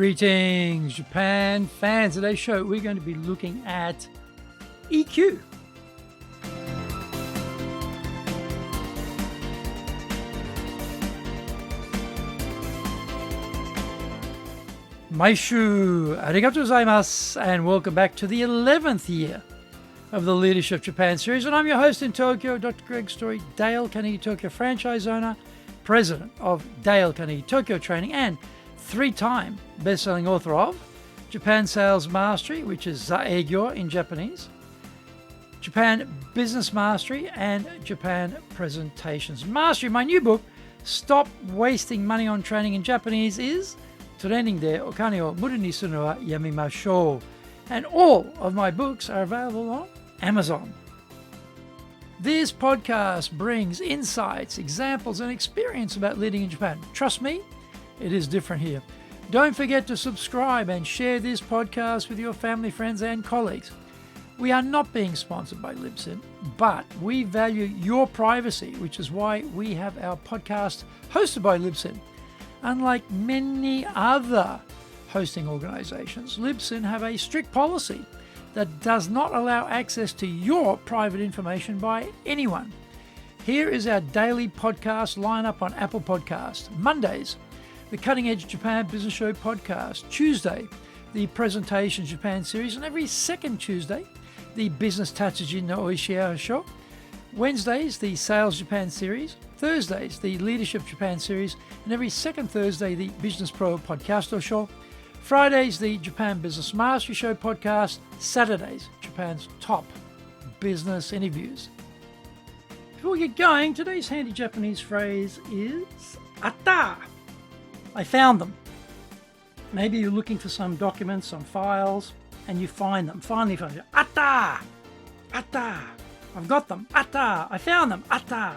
Greetings, Japan fans. Today's show, we're going to be looking at EQ. Maishu, arigatou gozaimasu, and welcome back to the 11th year of the Leadership Japan series. And I'm your host in Tokyo, Dr. Greg Story, Dale Carnegie Tokyo franchise owner, president of Dale Carnegie Tokyo Training, and three-time best-selling author of Japan Sales Mastery, which is Zaegyo in Japanese, Japan Business Mastery, and Japan Presentations Mastery. My new book, Stop Wasting Money on Training in Japanese, is Training de Okane o Muru ni suru no wa yamimashou. And all of my books are available on Amazon. This podcast brings insights, examples, and experience about leading in Japan. Trust me, it is different here. Don't forget to subscribe and share this podcast with your family, friends, and colleagues. We are not being sponsored by Libsyn, but we value your privacy, which is why we have our podcast hosted by Libsyn. Unlike many other hosting organizations, Libsyn have a strict policy that does not allow access to your private information by anyone. Here is our daily podcast lineup on Apple Podcasts. Mondays, the Cutting Edge Japan Business Show podcast. Tuesday, the Presentations Japan series. And every second Tuesday, the Business Tatsujin no Oishia Show. Wednesdays, the Sales Japan series. Thursdays, the Leadership Japan series. And every second Thursday, the Business Pro Podcasto Show. Fridays, the Japan Business Mastery Show podcast. Saturdays, Japan's top business interviews. Before we get going, today's handy Japanese phrase is atta. I found them. Maybe you're looking for some documents, some files, and you find them. Finally find them. Atta! Atta! I've got them. Atta! I found them. Atta!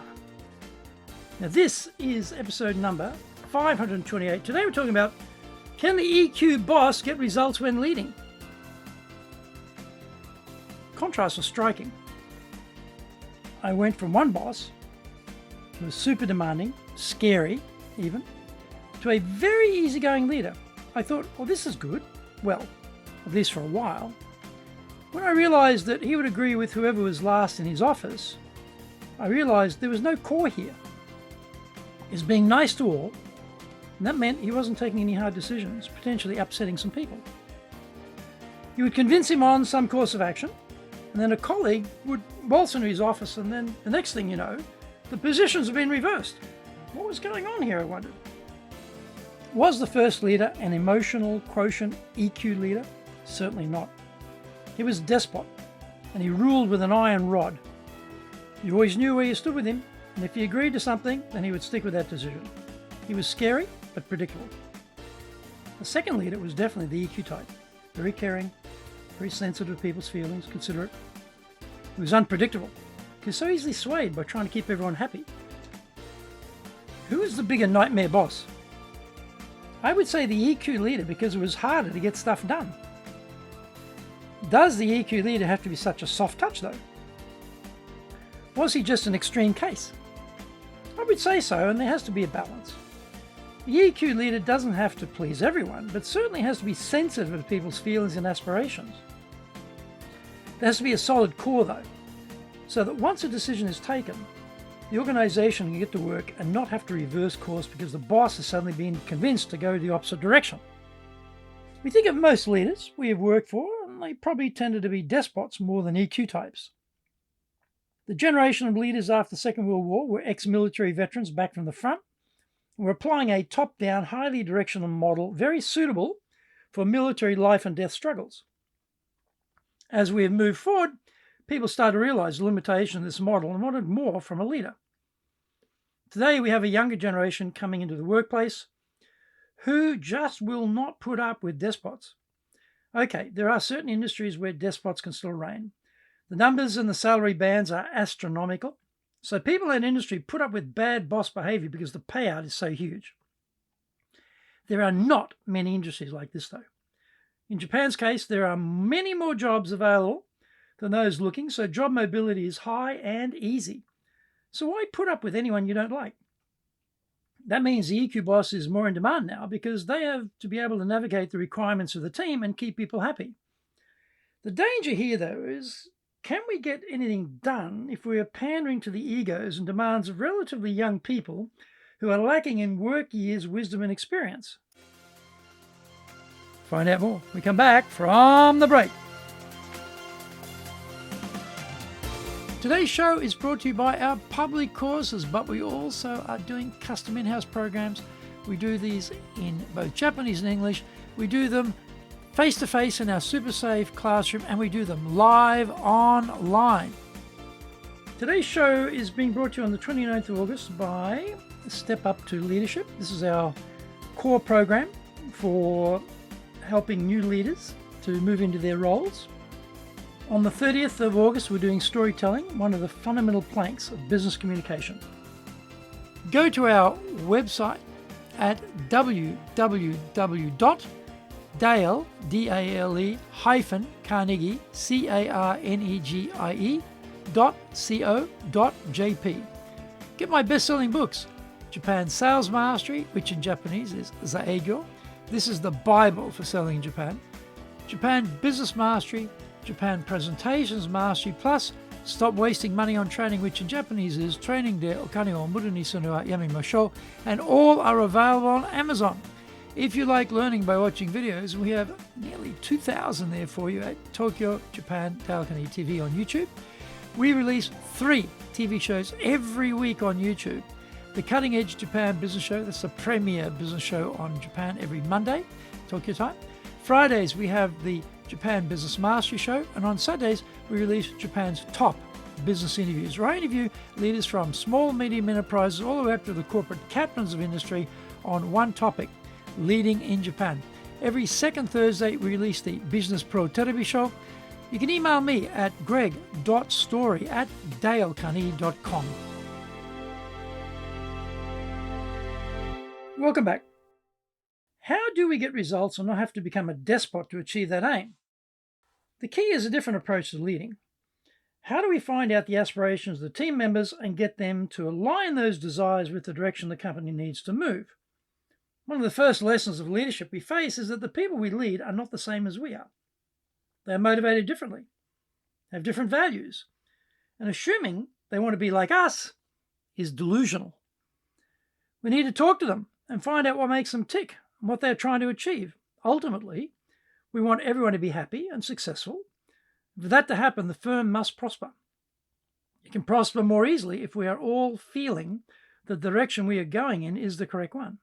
Now this is episode number 528. Today we're talking about, can the EQ boss get results when leading? Contrast was striking. I went from one boss who was super demanding, scary even, to a very easygoing leader. I thought, well, this is good. Well, at least for a while. When I realized that he would agree with whoever was last in his office, I realized there was no core here. He was being nice to all, and that meant he wasn't taking any hard decisions, potentially upsetting some people. You would convince him on some course of action, and then a colleague would waltz into his office, and then the next thing you know, the positions have been reversed. What was going on here, I wondered? Was the first leader an emotional quotient EQ leader? Certainly not. He was a despot, and he ruled with an iron rod. You always knew where you stood with him, and if he agreed to something, then he would stick with that decision. He was scary, but predictable. The second leader was definitely the EQ type. Very caring, very sensitive to people's feelings, considerate. He was unpredictable. He was so easily swayed by trying to keep everyone happy. Who was the bigger nightmare boss? I would say the EQ leader, because it was harder to get stuff done. Does the EQ leader have to be such a soft touch though? Was he just an extreme case? I would say so, and there has to be a balance. The EQ leader doesn't have to please everyone, but certainly has to be sensitive to people's feelings and aspirations. There has to be a solid core though, so that once a decision is taken, the organization can get to work and not have to reverse course because the boss has suddenly been convinced to go the opposite direction. We think of most leaders we have worked for, and they probably tended to be despots more than EQ types. The generation of leaders after the Second World War were ex-military veterans back from the front, and were applying a top-down, highly directional model very suitable for military life and death struggles. As we have moved forward, people started to realize the limitation of this model and wanted more from a leader. Today we have a younger generation coming into the workplace who just will not put up with despots. Okay, there are certain industries where despots can still reign. The numbers and the salary bands are astronomical, so people in that industry put up with bad boss behavior because the payout is so huge. There are not many industries like this though. In Japan's case, there are many more jobs available than those looking, so job mobility is high and easy. So why put up with anyone you don't like? That means the EQ boss is more in demand now because they have to be able to navigate the requirements of the team and keep people happy. The danger here, though, is can we get anything done if we are pandering to the egos and demands of relatively young people who are lacking in work years, wisdom, and experience? Find out more when we come back from the break. Today's show is brought to you by our public courses, but we also are doing custom in-house programs. We do these in both Japanese and English. We do them face-to-face in our super safe classroom, and we do them live online. Today's show is being brought to you on the 29th of August by Step Up to Leadership. This is our core program for helping new leaders to move into their roles. On the 30th of August, we're doing storytelling, one of the fundamental planks of business communication. Go to our website at www.dale-carnegie, carnegie.co.jp. Get my best-selling books, Japan Sales Mastery, which in Japanese is Zaegyo. This is the Bible for selling in Japan. Japan Business Mastery, Japan Presentations Mastery, plus Stop Wasting Money on Training, which in Japanese is Training de Okane o Muru ni Sunu wa Yamimashou, and all are available on Amazon. If you like learning by watching videos, we have nearly 2,000 there for you at Tokyo, Japan, Dale Carnegie TV on YouTube. We release 3 TV shows every week on YouTube. The Cutting Edge Japan Business Show, that's the premier business show on Japan every Monday, Tokyo time. Fridays, we have the Japan Business Mastery Show, and on Saturdays, we release Japan's top business interviews, where I interview leaders from small, medium enterprises all the way up to the corporate captains of industry on one topic, leading in Japan. Every second Thursday, we release the Business Pro Television Show. You can email me at greg.story@dalecarnegie.com. Welcome back. How do we get results and not have to become a despot to achieve that aim? The key is a different approach to leading. How do we find out the aspirations of the team members and get them to align those desires with the direction the company needs to move? One of the first lessons of leadership we face is that the people we lead are not the same as we are. They are motivated differently, have different values, and assuming they want to be like us is delusional. We need to talk to them and find out what makes them tick and what they're trying to achieve. Ultimately, we want everyone to be happy and successful. For that to happen, the firm must prosper. It can prosper more easily if we are all feeling that the direction we are going in is the correct one.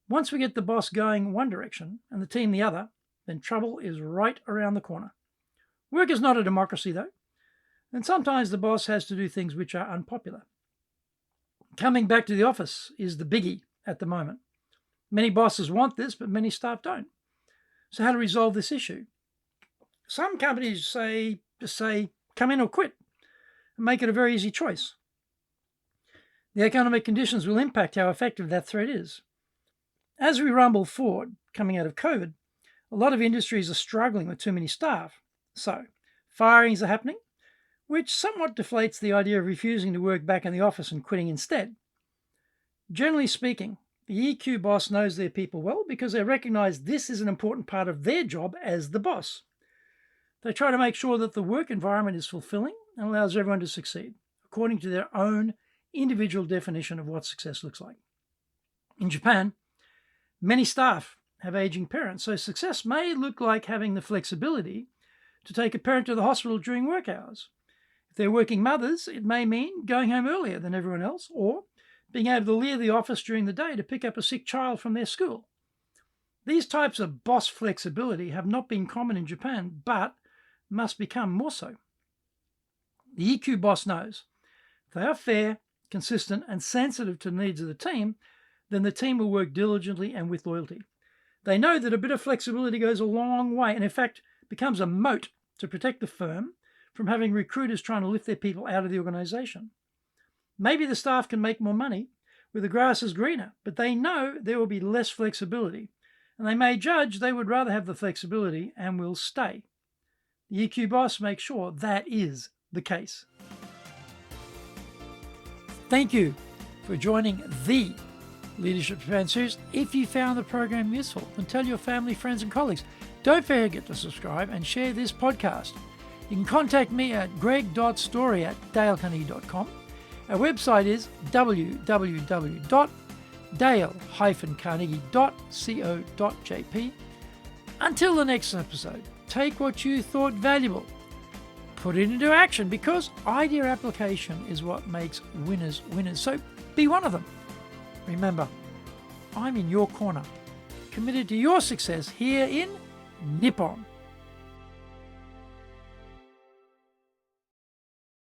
Once we get the boss going one direction and the team the other, then trouble is right around the corner. Work is not a democracy, though, and sometimes the boss has to do things which are unpopular. Coming back to the office is the biggie at the moment. Many bosses want this, but many staff don't. So how to resolve this issue? Some companies just say, come in or quit, and make it a very easy choice. The economic conditions will impact how effective that threat is. As we rumble forward, coming out of COVID, a lot of industries are struggling with too many staff. So, firings are happening, which somewhat deflates the idea of refusing to work back in the office and quitting instead. Generally speaking, the EQ boss knows their people well because they recognize this is an important part of their job as the boss. They try to make sure that the work environment is fulfilling and allows everyone to succeed, according to their own individual definition of what success looks like. In Japan, many staff have aging parents, so success may look like having the flexibility to take a parent to the hospital during work hours. If they're working mothers, it may mean going home earlier than everyone else, or being able to leave the office during the day to pick up a sick child from their school. These types of boss flexibility have not been common in Japan, but must become more so. The EQ boss knows if they are fair, consistent, and sensitive to the needs of the team, then the team will work diligently and with loyalty. They know that a bit of flexibility goes a long way and, in fact, becomes a moat to protect the firm from having recruiters trying to lift their people out of the organization. Maybe the staff can make more money where the grass is greener, but they know there will be less flexibility, and they may judge they would rather have the flexibility and will stay. The EQ boss makes sure that is the case. Thank you for joining the Leadership Japan series. If you found the program useful, then tell your family, friends, and colleagues. Don't forget to subscribe and share this podcast. You can contact me at greg.story@dalecarnegie.com. Our website is www.dale-carnegie.co.jp. Until the next episode, take what you thought valuable, put it into action, because idea application is what makes winners winners. So be one of them. Remember, I'm in your corner, committed to your success here in Nippon.